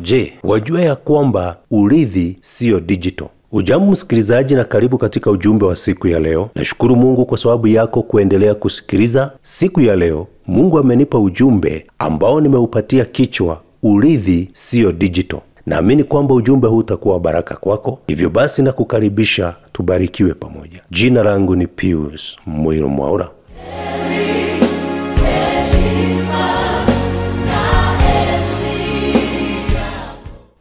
Je, wajua ya kwamba urithi sio digital? Ujambo msikilizaji, na karibu katika ujumbe wa siku ya leo. Nashukuru Mungu kwa sababu yako kuendelea kusikiliza. Siku ya leo Mungu amenipa ujumbe ambao nimeupatia kichwa urithi sio digital. Naamini kwamba ujumbe huu utakuwa baraka kwako. Hivyo basi na kukaribisha tubarikiwe pamoja. Jina langu ni Pius Muiro Mwaura.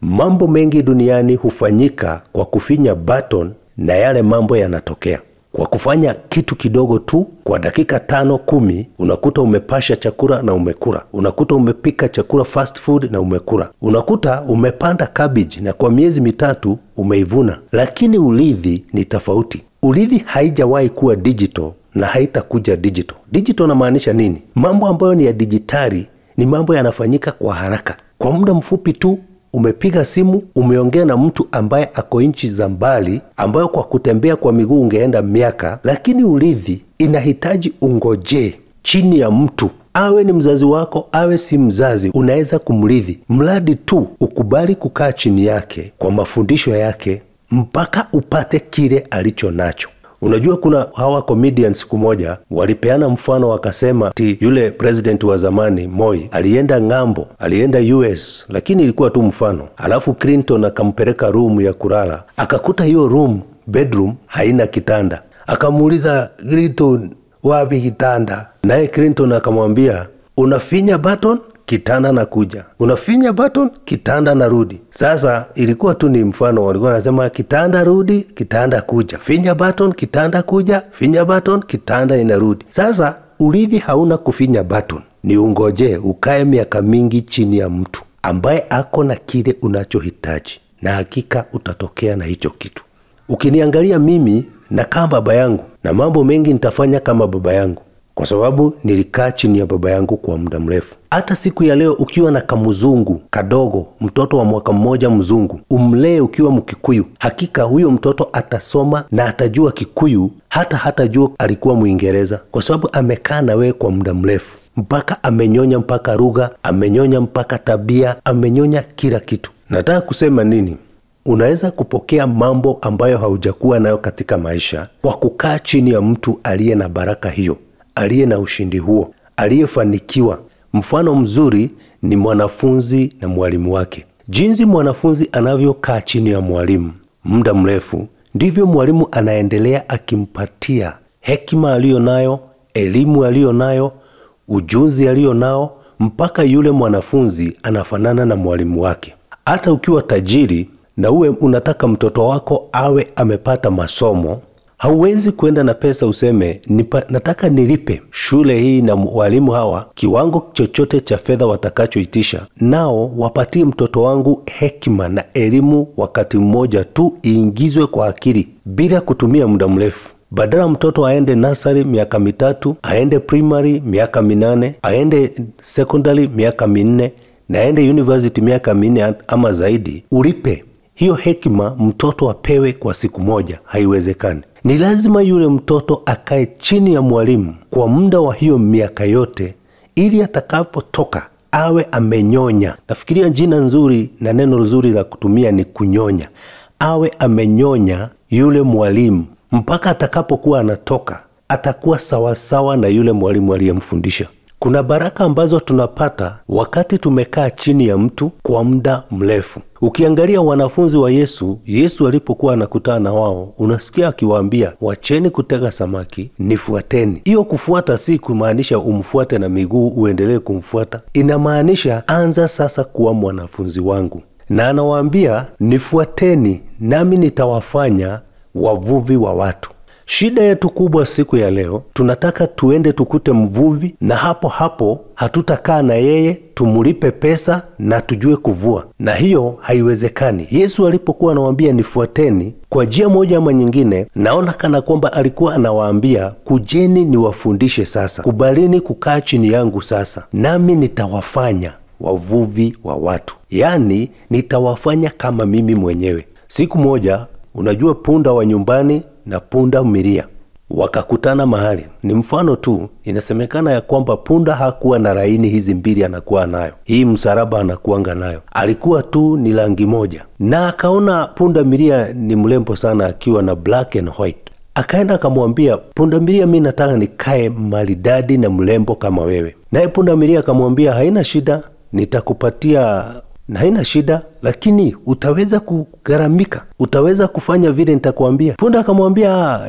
Mambo mengi duniani hufanyika kwa kufinya button na yale mambo yanatokea. Kwa kufanya kitu kidogo tu, kwa dakika 5-10, unakuta umepasha chakula na umekula. Unakuta umepika chakula fast food na umekula. Unakuta umepanda cabbage na kwa miezi 3 umeivuna. Lakini urithi ni tofauti. Urithi haijawahi kuwa digital na haitakuja digital. Digital inamaanisha nini? Mambo ambayo ni ya dijitali ni mambo yanafanyika kwa haraka. Kwa muda mfupi tu umepiga simu, umeongea na mtu ambaye ako nchi za mbali, ambayo kwa kutembea kwa miguu ungeenda miaka. Lakini urithi inahitaji ungoje chini ya mtu, awe ni mzazi wako awe si mzazi, unaweza kumrithi mradi tu ukubali kukaa chini yake kwa mafundisho yake mpaka upate kile alicho nacho. Unajua kuna hawa comedians siku moja walipeana mfano, wakasema yule president wa zamani Moi alienda ngambo, alienda US, lakini ilikuwa tu mfano. Alafu Clinton akampeleka room ya kulala, akakuta hiyo bedroom haina kitanda. Akamuuliza Clinton, wapi kitanda? Naye Clinton akamwambia, unafinya button kitanda na kuja, unafinya button kitanda na rudi. Sasa ilikuwa tu ni mfano, walikuwa wanasema kitanda rudi, kitanda kuja, finya button kitanda kuja, finya button kitanda inarudi. Sasa urithi hauna kufinya button, ni ungoje ukae miaka mingi chini ya mtu ambaye ako na kile unachohitaji, na hakika utatokea na hicho kitu. Ukiniangalia mimi na kama baba yangu, na mambo mengi nitafanya kama baba yangu, kwa sababu nilikaa chini ya baba yangu kwa muda mrefu. Hata siku ya leo ukiwa na kamzungu kadogo, mtoto wa mwaka mmoja mzungu, umlee ukiwa Mkikuyu, hakika huyo mtoto atasoma na atajua Kikuyu, hatajua alikuwa Muingereza, kwa sababu amekaa na wewe kwa muda mrefu, mpaka amenyonya mpaka lugha, amenyonya mpaka tabia, amenyonya kila kitu. Nataka kusema nini? Unaweza kupokea mambo ambayo haujakuwa nayo katika maisha kwa kukaa chini ya mtu aliye na baraka hiyo, aliye na ushindi huo, aliyefanikiwa. Mfano mzuri ni mwanafunzi na mwalimu wake. Jinsi mwanafunzi anavyokaa chini ya mwalimu muda mrefu, ndivyo mwalimu anaendelea akimpatia hekima aliyonayo, elimu aliyonayo, ujuzi alionao, mpaka yule mwanafunzi anafanana na mwalimu wake. Hata ukiwa tajiri na uwe unataka mtoto wako awe amepata masomo, hauwezi kwenda na pesa useme nataka nilipe shule hii na walimu hawa kiwango chochote cha fedha watakachoitisha, nao wapatie mtoto wangu hekima na elimu wakati mmoja tu, iingizwe kwa akili bila kutumia muda mrefu. Badala mtoto aende nursery miaka 3, aende primary miaka 8, aende secondary miaka 4, na aende university miaka 4 ama zaidi, ulipe hiyo hekima mtoto apewe kwa siku moja. Haiwezekani. Ni lazima yule mtoto akae chini ya mwalimu kwa muda wa hiyo miaka yote, ili atakapotoka awe amenyonya. Nafikiria jina nzuri na neno nzuri la kutumia ni kunyonya. Awe amenyonya yule mwalimu mpaka atakapokuwa anatoka, atakuwa sawasawa na yule mwalimu aliyemfundisha. Kuna baraka ambazo tunapata wakati tumekaa chini ya mtu kwa muda mrefu. Ukiangalia wanafunzi wa Yesu alipokuwa anakutana na wao, unasikia akiwaambia, wacheni kutega samaki, nifuateni. Hiyo kufuata si kumaanisha umfuate na miguu uendelee kumfuata. Inamaanisha anza sasa kuwa mwanafunzi wangu. Na anawaambia, nifuateni nami nitawafanya wavuvi wa watu. Shida yetu kubwa siku ya leo, tunataka tuende tukute mvuvi, na hapo hatutakaa na yeye tumulipe pesa na tujue kuvua, na hiyo haiwezekani. Yesu alipokuwa anawaambia nifuateni, kwa njia moja ama nyingine, naona kana kwamba alikuwa anawaambia, kujeni niwafundishe sasa, kubalini kukaa chini yangu sasa, nami nitawafanya wavuvi wa watu. Yani nitawafanya kama mimi mwenyewe. Siku moja, unajua punda wa nyumbani na punda milia. wakakutana mahali. Ni mfano tu, inasemekana ya kwamba punda hakuwa na laini hizi mbili anakuwa nayo, hii msalaba anakuanga nayo, alikuwa tu ni rangi moja. Na akaona punda milia ni mrembo sana akiwa na black and white. Akaenda akamwambia punda milia, mimi nataka nikae maridadi na mrembo kama wewe. Naye punda milia akamwambia, haina shida, nitakupatia, na haina shida, lakini utaweza kugharamika, utaweza kufanya vile nitakwambia. Punda akamwambia,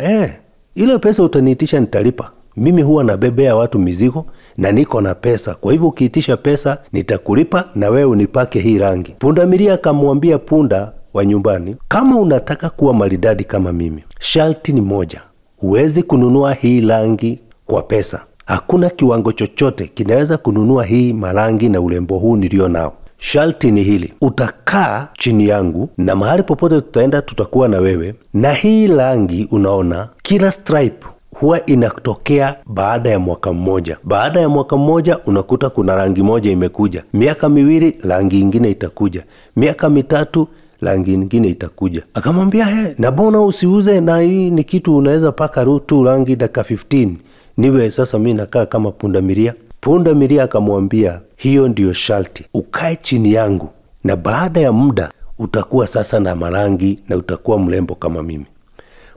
ile pesa utaniitisha nitalipa. Mimi huwa nabebea watu mizigo na niko na pesa. Kwa hivyo ukiitisha pesa nitakulipa na wewe unipake hii rangi. Punda milia akamwambia punda wa nyumbani, kama unataka kuwa maridadi kama mimi, sharti ni moja. Huwezi kununua hii rangi kwa pesa. Hakuna kiwango chochote kinaweza kununua hii marangi na urembo huu nilio nao. Sharti ni hili, utakaa chini yangu na mahali popote tutaenda tutakuwa na wewe. Na hii rangi unaona, kila stripe huwa inatokea baada ya mwaka mmoja. Baada ya mwaka mmoja unakuta kuna rangi moja imekuja. Miaka miwili rangi ingine itakuja. Miaka mitatu rangi ingine itakuja. Akamwambia, na bona usiuze, na hii ni kitu unaweza paka tu rangi dakika 15. Niwe sasa mimi nakaa kama punda milia. Punda milia akamwambia, hiyo ndiyo sharti, ukae chini yangu na baada ya muda utakuwa sasa na marangi na utakuwa mrembo kama mimi.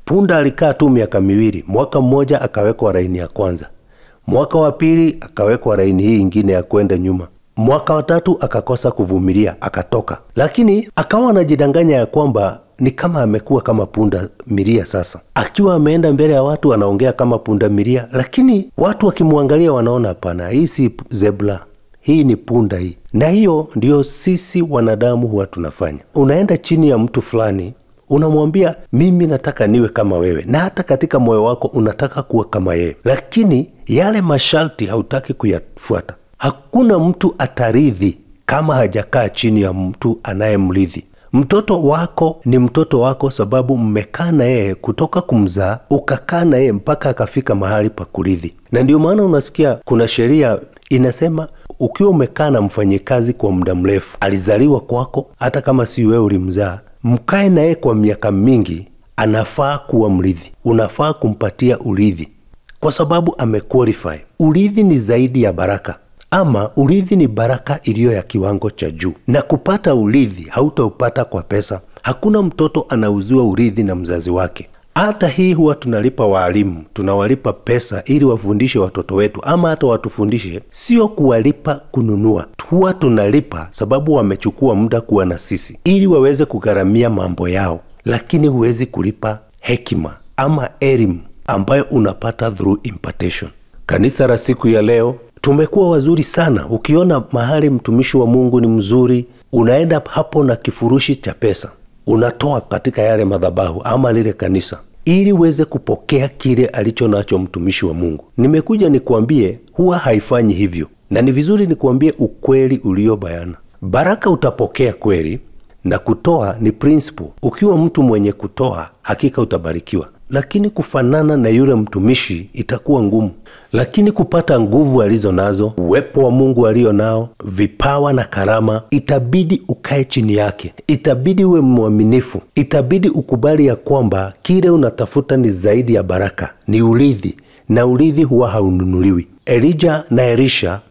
Punda alikaa tu miaka miwili. Mwaka mmoja akawekwa laini ya kwanza, mwaka wa pili akawekwa laini hii ingine ya kwenda nyuma, mwaka wa tatu akakosa kuvumilia akatoka. Lakini akawa anajidanganya ya kwamba ni kama amekuwa kama punda milia. Sasa akiwa ameenda mbele ya watu anaongea kama punda milia, lakini watu wakimwangalia wanaona hapana, hii si zebra, hii ni punda hii. Na hiyo ndio sisi wanadamu huwa tunafanya. Unaenda chini ya mtu fulani, unamwambia mimi nataka niwe kama wewe, na hata katika moyo wako unataka kuwa kama yeye, lakini yale masharti hautaki kuyafuata. Hakuna mtu ataridhi kama hajakaa chini ya mtu anayemridhi. Mtoto wako ni mtoto wako sababu mmekaa na yeye kutoka kumzaa, ukakaa na yeye mpaka akafika mahali pa kuridhi. Na ndio maana unasikia kuna sheria inasema ukiwa umekaa na mfanyikazi kwa muda mrefu, alizaliwa kwako, hata kama si wewe ulimzaa, mkae na yeye kwa miaka mingi, anafaa kuwa mrithi. Unafaa kumpatia urithi kwa sababu amequalify. Urithi ni zaidi ya baraka, ama urithi ni baraka iliyo ya kiwango cha juu. Na kupata urithi hautaupata kwa pesa. Hakuna mtoto anauziwa urithi na mzazi wake. Hata hii huwa tunalipa walimu, tunawalipa pesa ili wafundishe watoto wetu, ama hata watufundishe, sio kuwalipa kununua. Huwa tunalipa sababu wamechukua muda kuwa na sisi ili waweze kugharamia mambo yao. Lakini huwezi kulipa hekima ama elimu ambayo unapata through impartation. Kanisa la siku ya leo tumekuwa wazuri sana. Ukiona mahali mtumishi wa Mungu ni mzuri, unaenda hapo na kifurushi cha pesa, unatoa katika yale madhabahu ama lile kanisa ili uweze kupokea kile alicho nacho mtumishi wa Mungu. Nimekuja nikuambie huwa haifanyi hivyo, na ni vizuri nikuambie ukweli ulio bayana. Baraka utapokea kweli, na kutoa ni principle. Ukiwa mtu mwenye kutoa, hakika utabarikiwa. Lakini kufanana na yule mtumishi itakuwa ngumu. Lakini kupata nguvu alizo nazo, uwepo wa Mungu alio nao, vipawa na karama, itabidi ukae chini yake. Itabidi uwe mwaminifu. Itabidi ukubali ya kwamba kile unatafuta ni zaidi ya baraka, ni urithi, na urithi huwa haununuliwi. Elijah na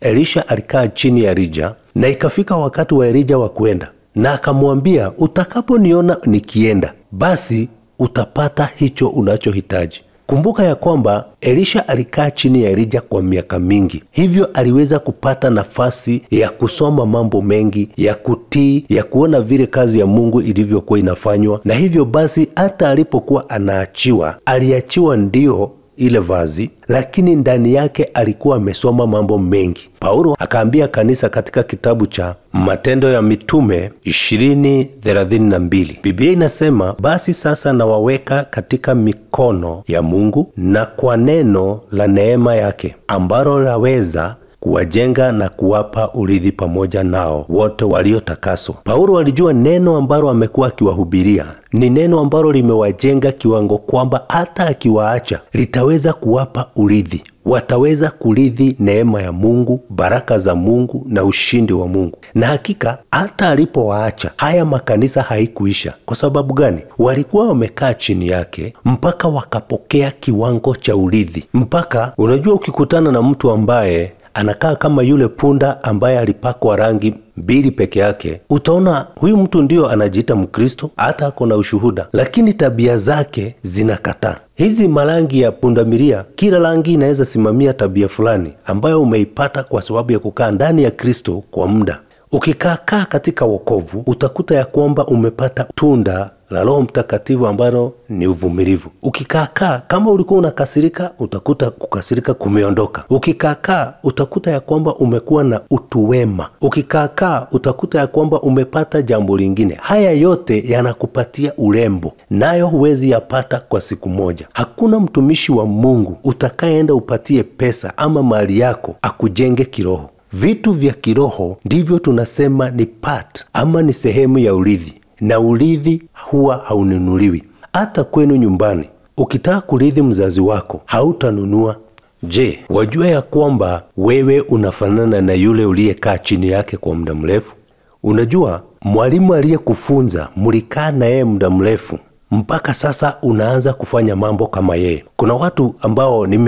Elisha alikaa chini ya Elijah, na ikafika wakati wa Elijah wa kuenda, na akamwambia, utakaponiona nikienda, basi utapata hicho unachohitaji. Kumbuka ya kwamba Elisha alikaa chini ya Elijah kwa miaka mingi. Hivyo aliweza kupata nafasi ya kusoma mambo mengi, ya kutii, ya kuona vile kazi ya Mungu ilivyokuwa inafanywa. Na hivyo basi hata alipokuwa anaachiwa, aliachiwa ndio ile vazi, lakini ndani yake alikuwa amesoma mambo mengi. Paulo akaambia kanisa katika kitabu cha Matendo ya Mitume 20:32. Biblia inasema, basi sasa nawaweka katika mikono ya Mungu, na kwa neno la neema yake ambalo laweza kuwajenga na kuwapa urithi pamoja nao wote waliotakaswa. Paulo alijua neno ambalo amekuwa akiwahubiria ni neno ambalo limewajenga kiwango kwamba hata akiwaacha litaweza kuwapa urithi. Wataweza kurithi neema ya Mungu, baraka za Mungu na ushindi wa Mungu. Na hakika hata alipowaacha, haya makanisa haikuisha. Kwa sababu gani? Walikuwa wamekaa chini yake mpaka wakapokea kiwango cha urithi. Mpaka unajua, ukikutana na mtu ambaye anakaa kama yule punda ambaye alipakwa rangi mbili peke yake, utaona huyu mtu ndio anajiita Mkristo, hata ako na ushuhuda, lakini tabia zake zinakataa. Hizi marangi ya pundamilia, kila rangi inaweza simamia tabia fulani ambayo umeipata kwa sababu ya kukaa ndani ya Kristo kwa muda. Ukikaa katika wokovu, utakuta ya kwamba umepata tunda la Roho Mtakatifu ambalo ni uvumilivu. Ukikaa kama ulikuwa unakasirika, utakuta kukasirika kumeondoka. Ukikaa utakuta ya kwamba umekuwa na utu wema. Ukikaa utakuta ya kwamba umepata jambo lingine. Haya yote yanakupatia urembo, nayo huwezi yapata kwa siku moja. Hakuna mtumishi wa Mungu utakayeenda upatie pesa ama mali yako akujenge kiroho. Vitu vya kiroho ndivyo tunasema ni part ama ni sehemu ya urithi, na urithi huwa haununuliwi. Hata kwenu nyumbani, ukitaka kurithi mzazi wako hautanunua. Je, wajua ya kwamba wewe unafanana na yule uliyekaa chini yake kwa muda mrefu? Unajua, mwalimu aliyekufunza mlikaa na yeye muda mrefu mpaka sasa unaanza kufanya mambo kama yeye. Kuna watu ambao ni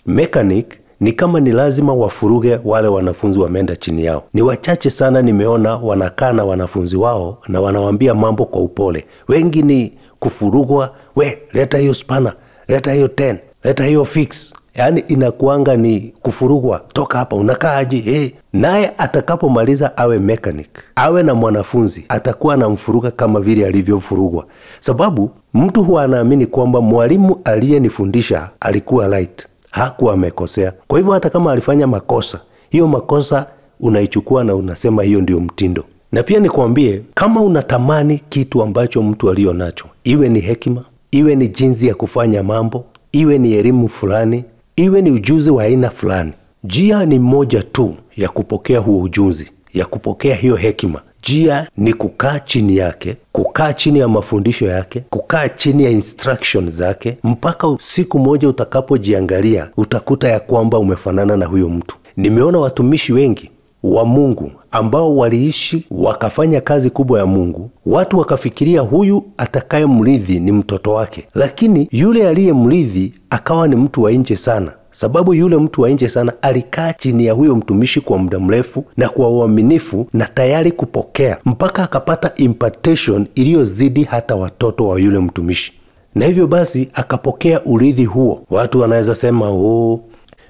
mechanic ni kama ni lazima wafuruge wale wanafunzi wameenda chini yao. Ni wachache sana nimeona wanakaa na wanafunzi wao na wanawaambia mambo kwa upole. Wengi ni kufurugwa, we leta hiyo spana, leta hiyo 10, leta hiyo fix. Yaani inakuanga ni kufurugwa, toka hapa unakaaje? Naye atakapomaliza awe mechanic, awe na mwanafunzi, atakuwa anamfuruga kama vile alivyofurugwa. Sababu mtu huwa anaamini kwamba mwalimu aliyenifundisha alikuwa right, hakuwa amekosea. Kwa hivyo hata kama alifanya makosa, hiyo makosa unaichukua na unasema hiyo ndio mtindo. Na pia nikwambie, kama unatamani kitu ambacho mtu alio nacho, iwe ni hekima, iwe ni jinsi ya kufanya mambo, iwe ni elimu fulani, iwe ni ujuzi wa aina fulani, njia ni moja tu ya kupokea huo ujuzi, ya kupokea hiyo hekima. Njia ni kukaa chini yake, kukaa chini ya mafundisho yake, kukaa chini ya instruction zake, mpaka siku moja utakapojiangalia utakuta ya kwamba umefanana na huyo mtu. Nimeona watumishi wengi wa Mungu ambao waliishi wakafanya kazi kubwa ya Mungu, watu wakafikiria huyu atakaye mrithi ni mtoto wake, lakini yule aliyemrithi akawa ni mtu wa nje sana. Sababu yule mtu wa nje sana alikaa chini ya huyo mtumishi kwa muda mrefu na kwa uaminifu na tayari kupokea, mpaka akapata impartation iliyozidi hata watoto wa yule mtumishi. Na hivyo basi akapokea urithi huo. Watu wanaweza sema,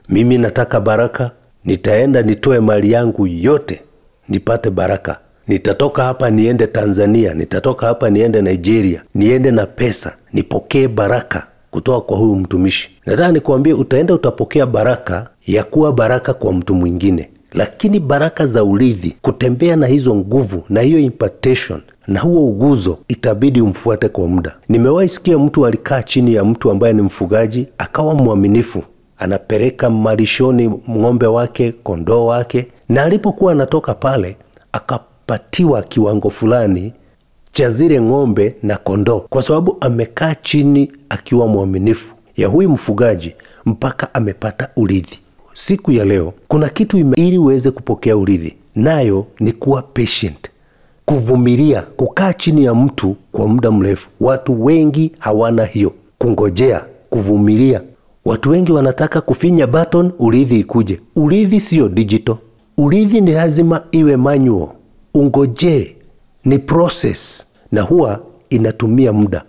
mimi nataka baraka, nitaenda nitoe mali yangu yote nipate baraka. Nitatoka hapa niende Tanzania, nitatoka hapa niende Nigeria, niende na pesa nipokee baraka kutoka kwa huyu mtumishi. Nataka nikwambie, utaenda utapokea baraka ya kuwa baraka kwa mtu mwingine, lakini baraka za urithi, kutembea na hizo nguvu na hiyo impartation na huo uguzo, itabidi umfuate kwa muda. Nimewahi sikia mtu alikaa chini ya mtu ambaye ni mfugaji, akawa mwaminifu, anapeleka malishoni ng'ombe wake, kondoo wake, na alipokuwa anatoka pale akapatiwa kiwango fulani cha zile ng'ombe na kondoo, kwa sababu amekaa chini akiwa mwaminifu ya huyu mfugaji mpaka amepata urithi. Siku ya leo kuna kitu ili uweze kupokea urithi, nayo ni kuwa patient, kuvumilia, kukaa chini ya mtu kwa muda mrefu. Watu wengi hawana hiyo, kungojea, kuvumilia. Watu wengi wanataka kufinya button urithi ikuje. Urithi sio digital. Urithi ni lazima iwe manual. Ungoje, ni process, na huwa inatumia muda.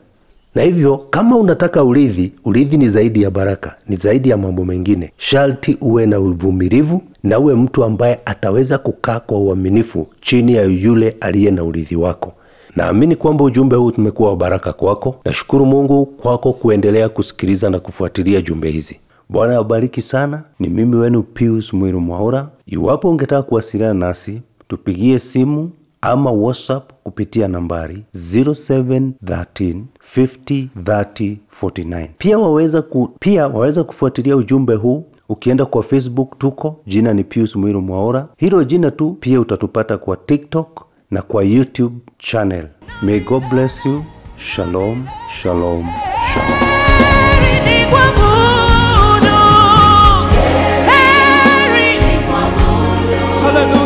Na hivyo kama unataka urithi ni zaidi ya baraka, ni zaidi ya mambo mengine. Sharti uwe na uvumilivu na uwe mtu ambaye ataweza kukaa kwa uaminifu chini ya yule aliye na urithi wako. Naamini kwamba ujumbe huu tumekuwa wa baraka kwako. Nashukuru Mungu kwako kuendelea kusikiliza na kufuatilia jumbe hizi. Bwana awabariki sana. Ni mimi wenu Pius Mwiru Mwaura. Iwapo ungetaka kuwasiliana nasi, tupigie simu ama WhatsApp kupitia nambari 0713 50 30 49. Pia waweza kufuatilia ujumbe huu Ukienda kwa Facebook tuko, jina ni Pius Muiru Mwaura. Hilo jina tu pia utatupata kwa TikTok na kwa YouTube channel. May God bless you. Shalom, shalom, shalom. Hallelujah.